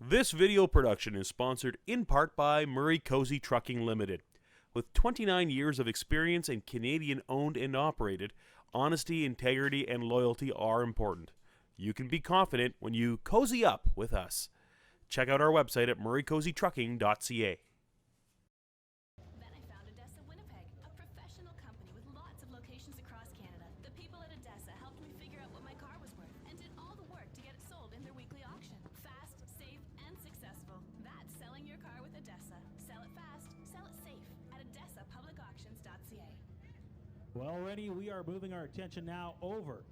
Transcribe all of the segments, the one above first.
This video production is sponsored in part by Murray Cozy Trucking Limited. With 29 years of experience and Canadian owned and operated, honesty, integrity, and loyalty are important. You can be confident when you cozy up with us. Check out our website at murraycozytrucking.ca. Then I found Odessa Winnipeg, a professional company with lots of locations across Canada. The people at Odessa helped me figure out what my car was worth and did all the work to get it sold in their weekly auction. Fast, safe, and successful. That's selling your car with Odessa. Sell it fast, sell it safe at odessapublicauctions.ca. Well, Rennie, we are moving our attention now over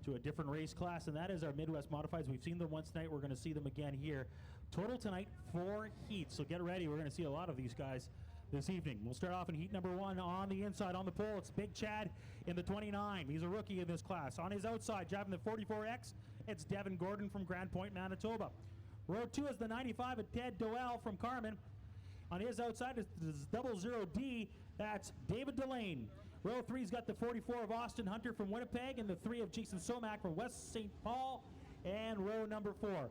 to a different race class, and that is our Midwest Modifieds. We've seen them once tonight. We're going to see them again here. Total tonight, 4 heats, so get ready. We're going to see a lot of these guys this evening. We'll start off in heat number 1 on the inside. On the pole, it's Big Chad in the 29. He's a rookie in this class. On his outside, driving the 44X, it's Devin Gordon from Grand Point, Manitoba. Row 2 is the 95 of Ted Doel from Carmen. On his outside is 00D, that's David Delane. Row 3's got the 44 of Austin Hunter from Winnipeg and the 3 of Jason Somack from West St. Paul. And row number 4.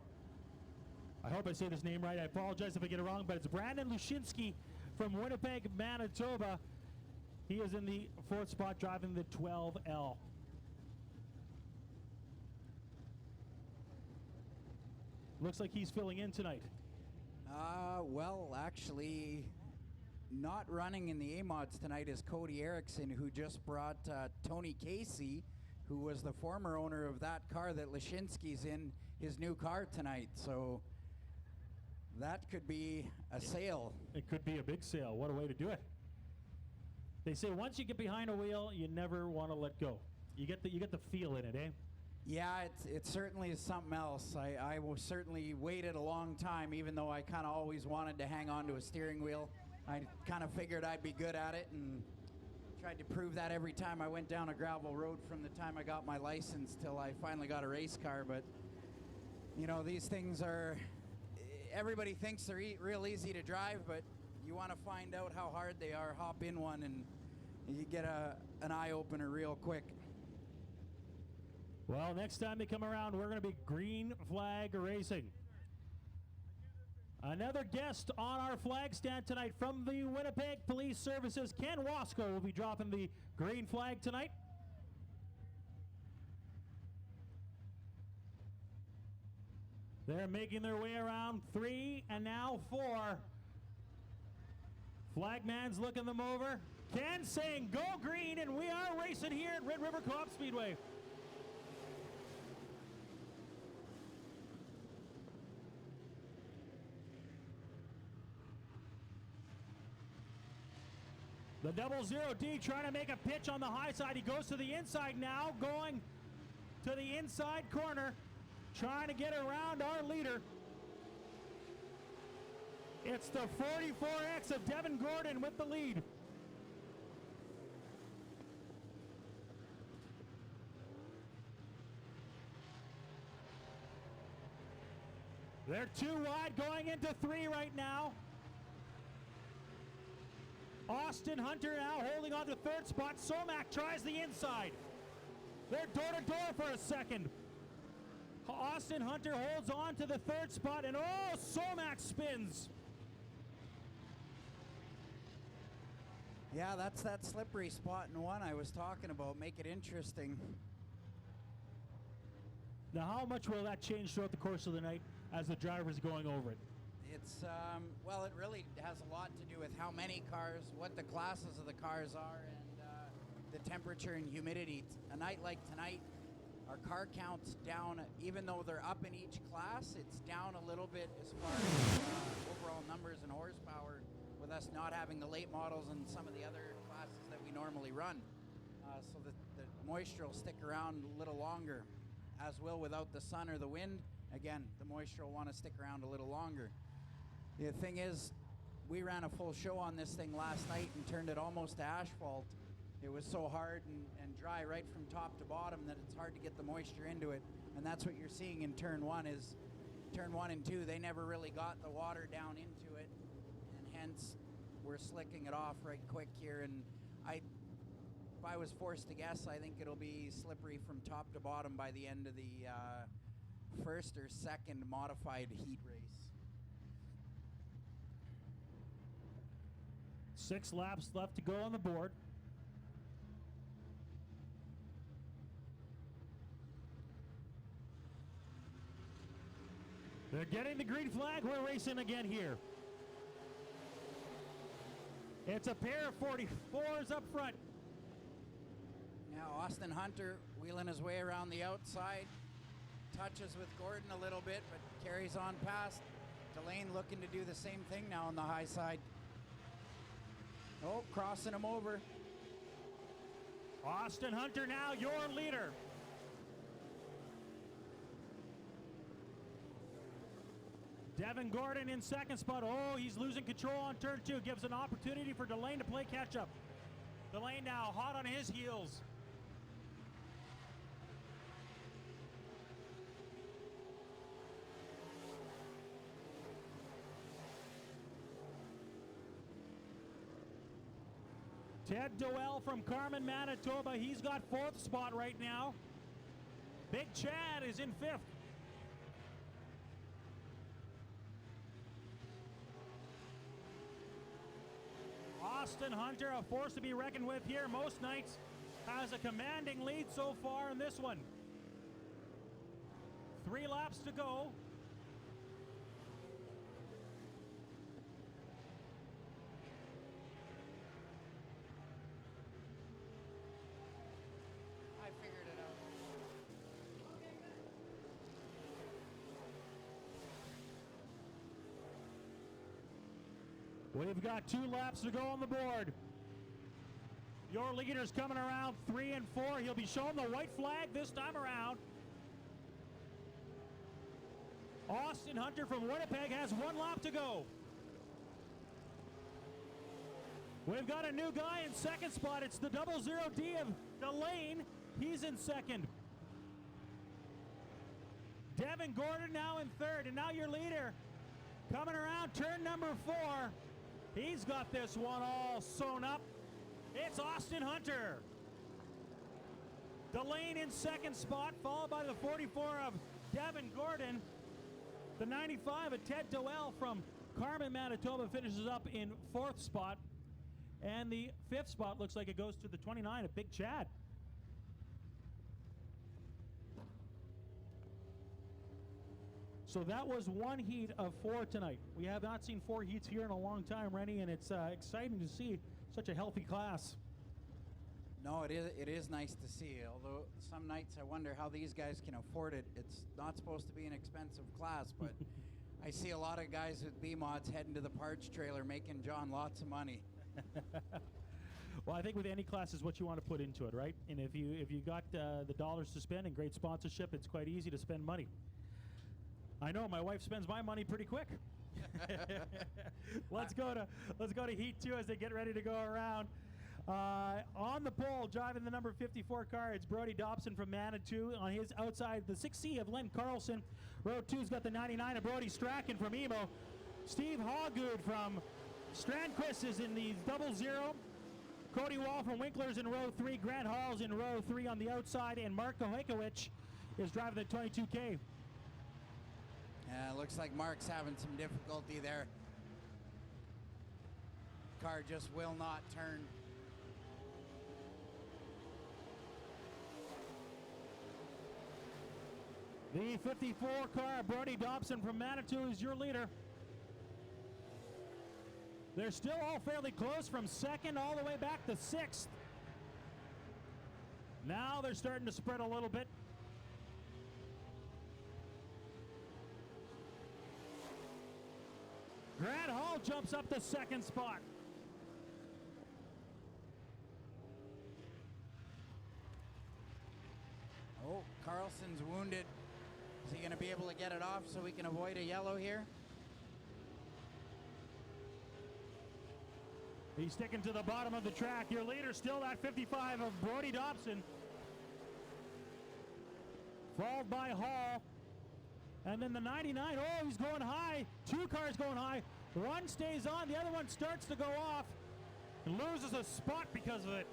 I hope I say this name right. I apologize if I get it wrong, but it's Brandon Lushinsky from Winnipeg, Manitoba. He is in the 4th spot driving the 12L. Looks like he's filling in tonight. Well, actually, not running in the A-Mods tonight is Cody Erickson, who just brought Tony Casey, who was the former owner of that car that Lashinsky's in, his new car tonight. So that could be a sale. It could be a big sale. What a way to do it. They say once you get behind a wheel, you never want to let go. You get the feel in it, eh? Yeah, it certainly is something else. I was certainly waited a long time, even though I kind of always wanted to hang on to a steering wheel. I kind of figured I'd be good at it and tried to prove that every time I went down a gravel road from the time I got my license till I finally got a race car. But, you know, these things are, everybody thinks they're real easy to drive, but you want to find out how hard they are, hop in one, and you get an eye-opener real quick. Well, next time they come around, we're going to be green flag racing. Another guest on our flag stand tonight from the Winnipeg Police Services, Ken Wasco, will be dropping the green flag tonight. They're making their way around 3 and now 4. Flagman's looking them over. Ken saying go green, and we are racing here at Red River Co-op Speedway. The 00D trying to make a pitch on the high side. He goes to the inside now, going to the inside corner, trying to get around our leader. It's the 44X of Devin Gordon with the lead. They're 2 wide going into 3 right now. Austin Hunter now holding on to 3rd spot. Somack tries the inside. They're door to door for a second. Austin Hunter holds on to the 3rd spot, and oh, Somack spins. Yeah, that's that slippery spot in 1 I was talking about. Make it interesting. Now, how much will that change throughout the course of the night as the driver's going over it? It's, well, it really has a lot to do with how many cars, what the classes of the cars are, and the temperature and humidity. A night like tonight, our car count's down, even though they're up in each class, it's down a little bit as far as overall numbers and horsepower, with us not having the late models and some of the other classes that we normally run. So the moisture will stick around a little longer, as will without the sun or the wind. Again, the moisture will want to stick around a little longer. The thing is, we ran a full show on this thing last night and turned it almost to asphalt. It was so hard and dry right from top to bottom that it's hard to get the moisture into it. And that's what you're seeing in turn 1 is turn 1 and 2, they never really got the water down into it. And hence, we're slicking it off right quick here. And if I was forced to guess, I think it'll be slippery from top to bottom by the end of the first or second modified heat race. 6 laps left to go on the board. They're getting the green flag. We're racing again here. It's a pair of 44s up front. Now Austin Hunter wheeling his way around the outside. Touches with Gordon a little bit, but carries on past. Delane looking to do the same thing now on the high side. Oh, crossing him over. Austin Hunter now your leader. Devin Gordon in second spot. Oh, he's losing control on turn 2. Gives an opportunity for Delane to play catch up. Delane now hot on his heels. Ted Doel from Carmen, Manitoba. He's got 4th spot right now. Big Chad is in 5th. Austin Hunter, a force to be reckoned with here most nights, has a commanding lead so far in this one. 3 laps to go. I figured it out. We've got 2 laps to go on the board. Your leader's coming around 3 and 4. He'll be showing the white flag this time around. Austin Hunter from Winnipeg has 1 lap to go. We've got a new guy in second spot. It's the 00D of Delane. He's in second. Devin Gordon now in third. And now your leader coming around turn number 4. He's got this one all sewn up. It's Austin Hunter. Delane in second spot, followed by the 44 of Devin Gordon. The 95 of Ted Doel from Carmen, Manitoba finishes up in 4th spot. And the 5th spot looks like it goes to the 29 of Big Chad. So that was 1 heat of 4 tonight. We have not seen 4 heats here in a long time, Rennie, and it's exciting to see such a healthy class. No, it is nice to see, although some nights I wonder how these guys can afford it. It's not supposed to be an expensive class, but I see a lot of guys with B-mods heading to the parts trailer making John lots of money. Well, I think with any class is what you want to put into it, right? And if you got the dollars to spend and great sponsorship, it's quite easy to spend money. I know my wife spends my money pretty quick. Let's go to heat 2 as they get ready to go around. On the pole, driving the number 54 car, it's Brody Dobson from Manitou. On his outside, the 6C of Len Carlson. Row 2's got the 99 of Brody Strachan from Emo. Steve Hoggood from Strandquist is in the 00. Cody Wall from Winkler's in row 3. Grant Hall's in row 3 on the outside. And Mark Kohekowicz is driving the 22K. Looks like Mark's having some difficulty there. Car just will not turn. The 54 car, Brody Dobson from Manitou, is your leader. They're still all fairly close from second all the way back to 6th. Now they're starting to spread a little bit. Grant Hall jumps up to 2nd spot. Oh, Carlson's wounded. Is he going to be able to get it off so we can avoid a yellow here? He's sticking to the bottom of the track. Your leader still that 55 of Brody Dobson. Followed by Hall. And then the 99, oh, he's going high. 2 cars going high. One stays on, the other one starts to go off and loses a spot because of it.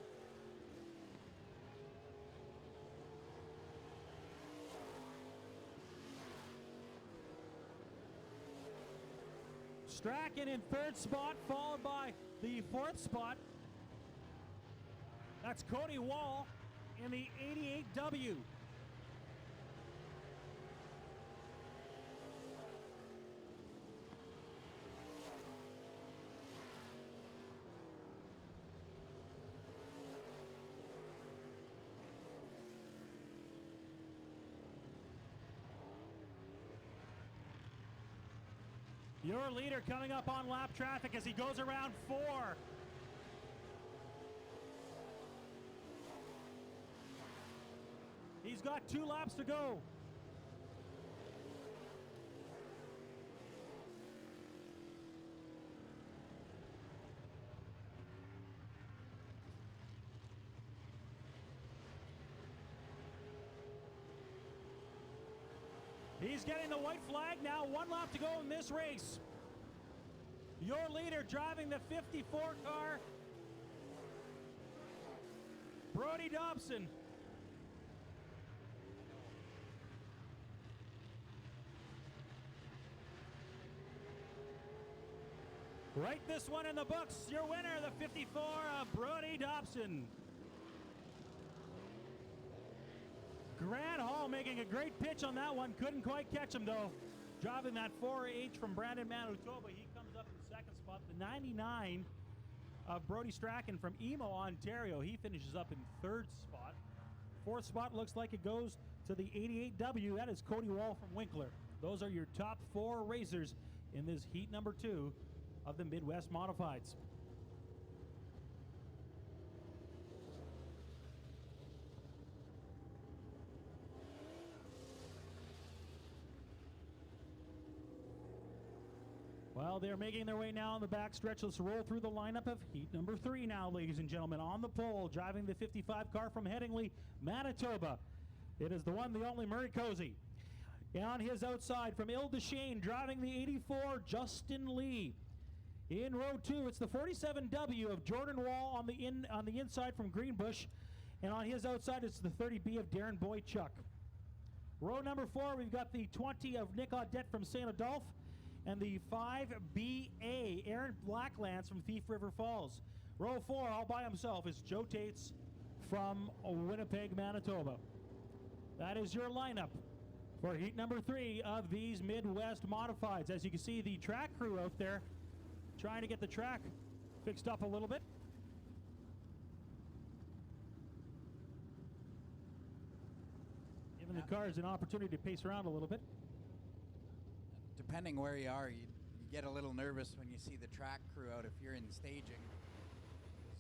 Strachan in third spot, followed by the fourth spot. That's Cody Wall in the 88W. Your leader coming up on lap traffic as he goes around 4. He's got 2 laps to go. He's getting the white flag now. 1 lap to go in this race. Your leader driving the 54 car, Brody Dobson. Write this one in the books. Your winner, the 54 of Brody Dobson. Grant Hall making a great pitch on that one. Couldn't quite catch him, though. Driving that 4H from Brandon Manitoba. He comes up in second spot. The 99 of Brody Strachan from Emo, Ontario. He finishes up in third spot. Fourth spot looks like it goes to the 88W. That is Cody Wall from Winkler. Those are your top 4 racers in this heat number 2 of the Midwest Modifieds. Well, they're making their way now on the back stretch. Let's roll through the lineup of heat number 3 now, ladies and gentlemen. On the pole, driving the 55 car from Headingley, Manitoba. It is the one, the only Murray Cozy. On his outside from Ile-des-Shane, driving the 84, Justin Lee. In row 2, it's the 47W of Jordan Wall on the inside from Greenbush. And on his outside, it's the 30B of Darren Boychuk. Row number 4, we've got the 20 of Nick Audette from St. Adolphe. And the 5BA, Aaron Blacklance from Thief River Falls. Row 4, all by himself, is Joe Tates from Winnipeg, Manitoba. That is your lineup for heat number 3 of these Midwest Modifieds. As you can see, the track crew out there trying to get the track fixed up a little bit. Giving the cars an opportunity to pace around a little bit. Depending where you are, you get a little nervous when you see the track crew out if you're in staging.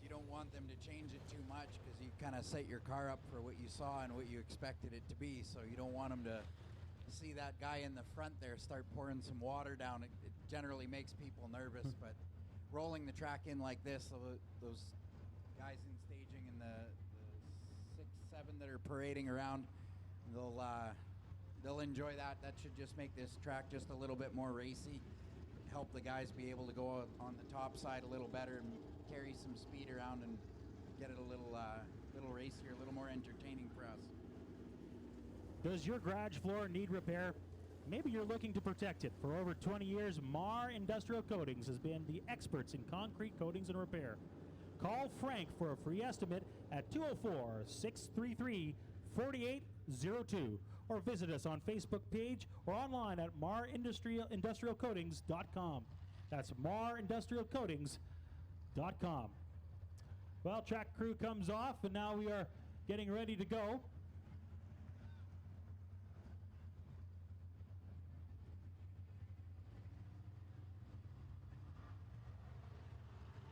You don't want them to change it too much because you kind of set your car up for what you saw and what you expected it to be. So you don't want them to see that guy in the front there start pouring some water down. It generally makes people nervous, but rolling the track in like this, so those guys in staging and the 6, 7 that are parading around, they'll enjoy that. That should just make this track just a little bit more racy, help the guys be able to go on the top side a little better and carry some speed around and get it a little racier, a little more entertaining for us. Does your garage floor need repair? Maybe you're looking to protect it. For over 20 years, Mar Industrial Coatings has been the experts in concrete coatings and repair. Call Frank for a free estimate at 204-633-4802 or visit us on Facebook page or online at marindustrialcoatings.com. That's marindustrialcoatings.com. Well, track crew comes off and now we are getting ready to go.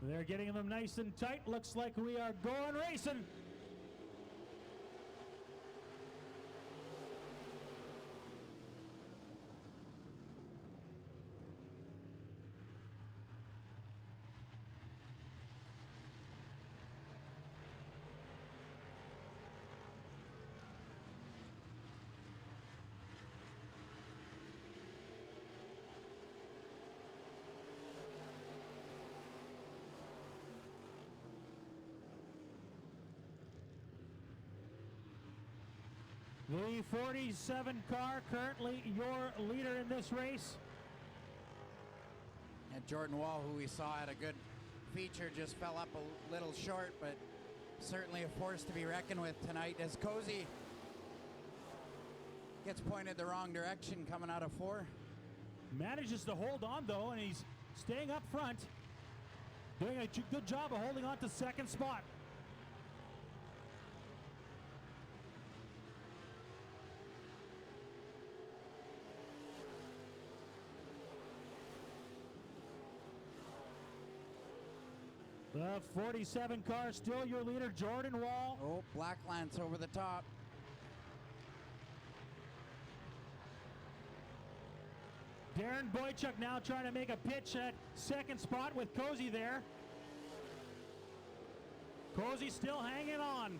They're getting them nice and tight. Looks like we are going racing. The 47 car currently your leader in this race. And Jordan Wall, who we saw at a good feature, just fell up a little short, but certainly a force to be reckoned with tonight as Cozy gets pointed the wrong direction coming out of 4. Manages to hold on though, and he's staying up front, doing a good job of holding on to second spot. The 47 car, still your leader, Jordan Wall. Oh, Black Lance over the top. Darren Boychuk now trying to make a pitch at second spot with Cozy there. Cozy still hanging on.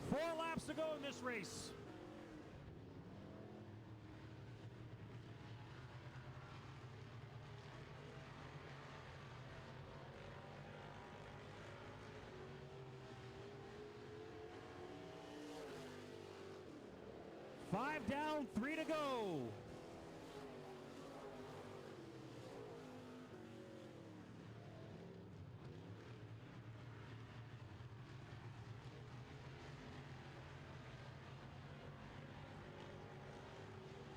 4 laps to go in this race. Five down, 3 to go.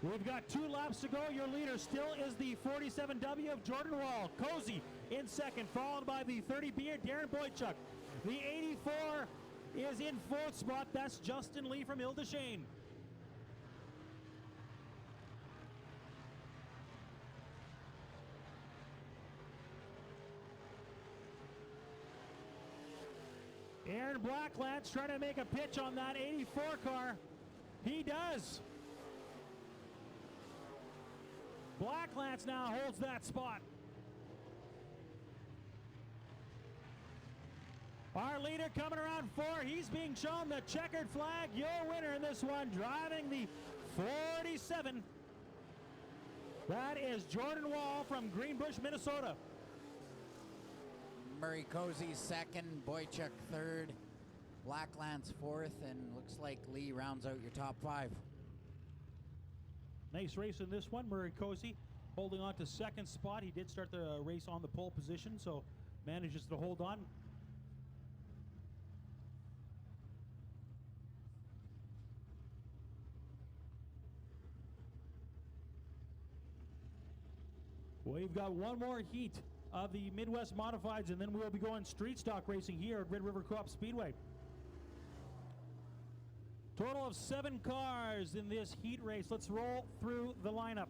We've got 2 laps to go. Your leader still is the 47W of Jordan Wall. Cozy in second, followed by the 30B of Darren Boychuk. The 84 is in 4th spot. That's Justin Lee from Ile-des-Shane. Aaron Blacklance trying to make a pitch on that 84 car. He does. Blacklance now holds that spot. Our leader coming around 4. He's being shown the checkered flag. Your winner in this one, driving the 47. That is Jordan Wall from Greenbush, Minnesota. Murray Cozy second, Boychuk third, Black Lance fourth, and looks like Lee rounds out your top 5. Nice race in this one. Murray Cozy holding on to second spot. He did start the race on the pole position, so manages to hold on. We've got one more heat of the Midwest Modifieds, and then we'll be going street stock racing here at Red River Co-op Speedway. Total of 7 cars in this heat race. Let's roll through the lineup.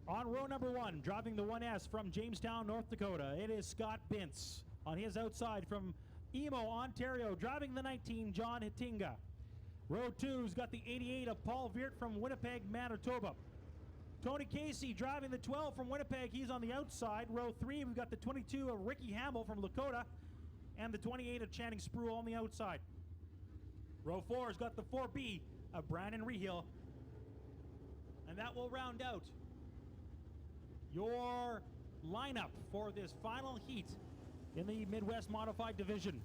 On row number 1, driving the 1S from Jamestown, North Dakota, it is Scott Bintz. On his outside from Emo, Ontario, driving the 19, John Hittinga. Row 2's got the 88 of Paul Viert from Winnipeg, Manitoba. Tony Casey driving the 12 from Winnipeg. He's on the outside. Row 3, we've got the 22 of Ricky Hamill from Lakota and the 28 of Channing Spruill on the outside. Row 4's got the 4B of Brandon Rehill. And that will round out your lineup for this final heat in the Midwest Modified Division.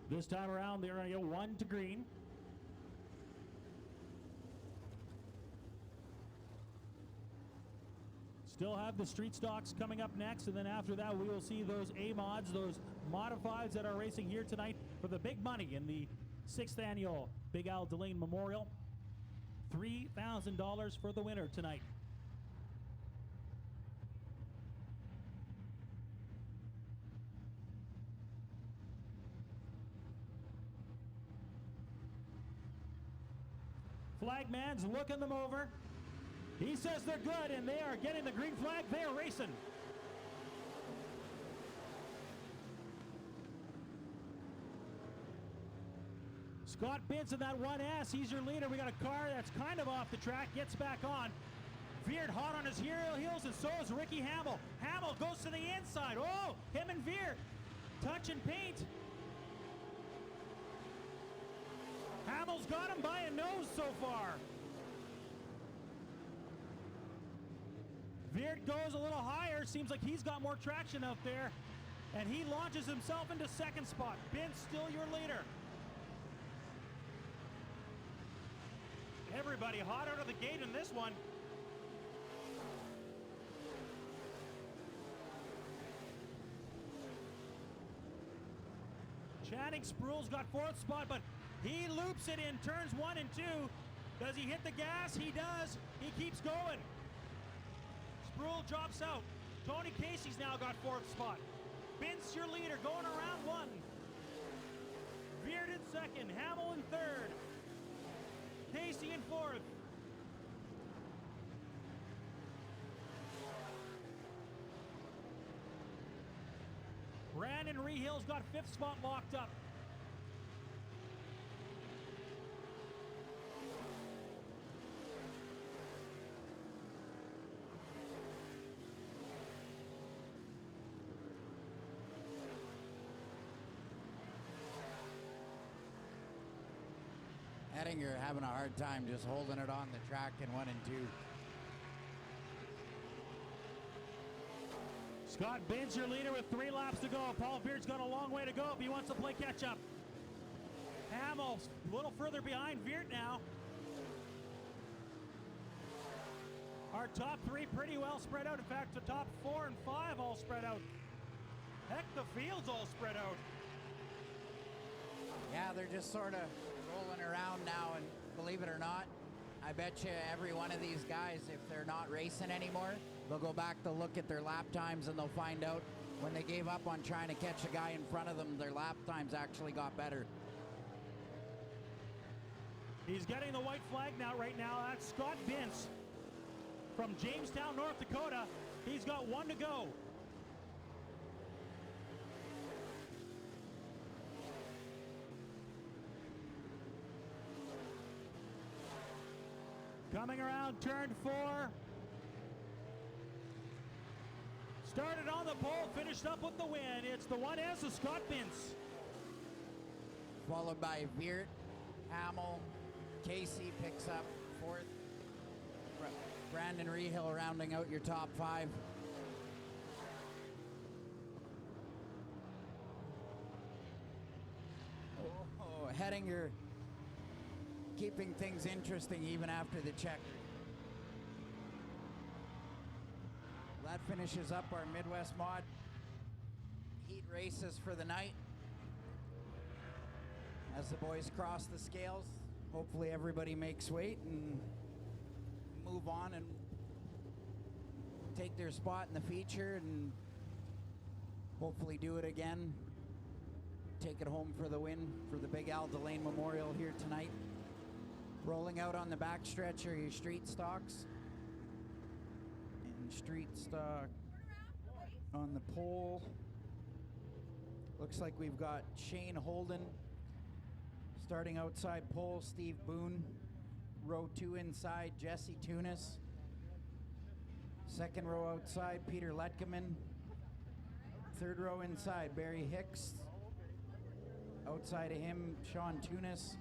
This time around, they're going to go 1 to green. Still have the street stocks coming up next, and then after that, we will see those A-mods, those modifieds that are racing here tonight for the big money in the 6th annual Big Al Delane Memorial. $3,000 for the winner tonight. Flagman's looking them over. He says they're good, and they are getting the green flag. They are racing. Scott Binns in that 1S. He's your leader. We got a car that's kind of off the track, gets back on. Veered hot on his heels, and so is Ricky Hamill. Hamill goes to the inside. Oh, him and Veer touch and paint. Hamill's got him by a nose so far. Veert goes a little higher. Seems like he's got more traction out there. And he launches himself into second spot. Binns still your leader. Everybody hot out of the gate in this one. Channing Spruill's got fourth spot, but he loops it in turns 1 and 2. Does he hit the gas? He does. He keeps going. Spruill drops out. Tony Casey's now got fourth spot. Binns your leader going around 1. Veered in second. Hamill in third. Casey in fourth. Brandon Rehill's got fifth spot locked up. Ettinger having a hard time just holding it on the track in 1 and 2. Scott Binns your leader with 3 laps to go. Paul Beard's got a long way to go if he wants to play catch up. Hamill's a little further behind Veert now. Our top 3 pretty well spread out. In fact, the top 4 and 5 all spread out. Heck, the field's all spread out. Yeah, they're just sort of rolling around now, and believe it or not, I bet you every one of these guys, if they're not racing anymore, they'll go back to look at their lap times and they'll find out when they gave up on trying to catch a guy in front of them, their lap times actually got better. He's getting the white flag now. Right now, that's Scott Binns from Jamestown, North Dakota. He's got 1 to go. Coming around turn 4. Started on the pole, finished up with the win. It's the 1S of Scott Binns. Followed by Veert, Hamill, Casey picks up 4th. Brandon Rehill rounding out your top 5. Oh, Hettinger keeping things interesting even after the check. That finishes up our Midwest Mod heat races for the night. As the boys cross the scales, hopefully everybody makes weight and move on and take their spot in the feature and hopefully do it again. Take it home for the win for the Big Al Delane Memorial here tonight. Rolling out on the backstretch are your street stocks. And street stock on the pole. Looks like we've got Shane Holden starting outside pole, Steve Boone. Row 2 inside, Jesse Tunis. Second row outside, Peter Letkeman. Third row inside, Barry Hicks. Outside of him, Sean Tunis.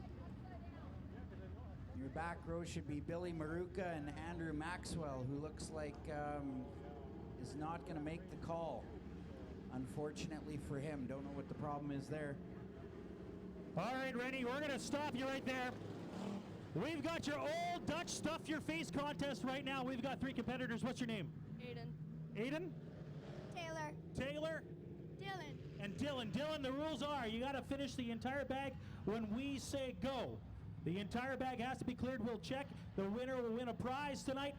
Your back row should be Billy Maruka and Andrew Maxwell, who looks like is not going to make the call. Unfortunately for him. Don't know what the problem is there. All right, Rennie, we're going to stop you right there. We've got your old Dutch Stuff Your Face contest right now. We've got 3 competitors. What's your name? Aiden. Aiden? Taylor. Taylor? Dylan. And Dylan. Dylan, the rules are you got to finish the entire bag when we say go. The entire bag has to be cleared. We'll check. The winner will win a prize tonight.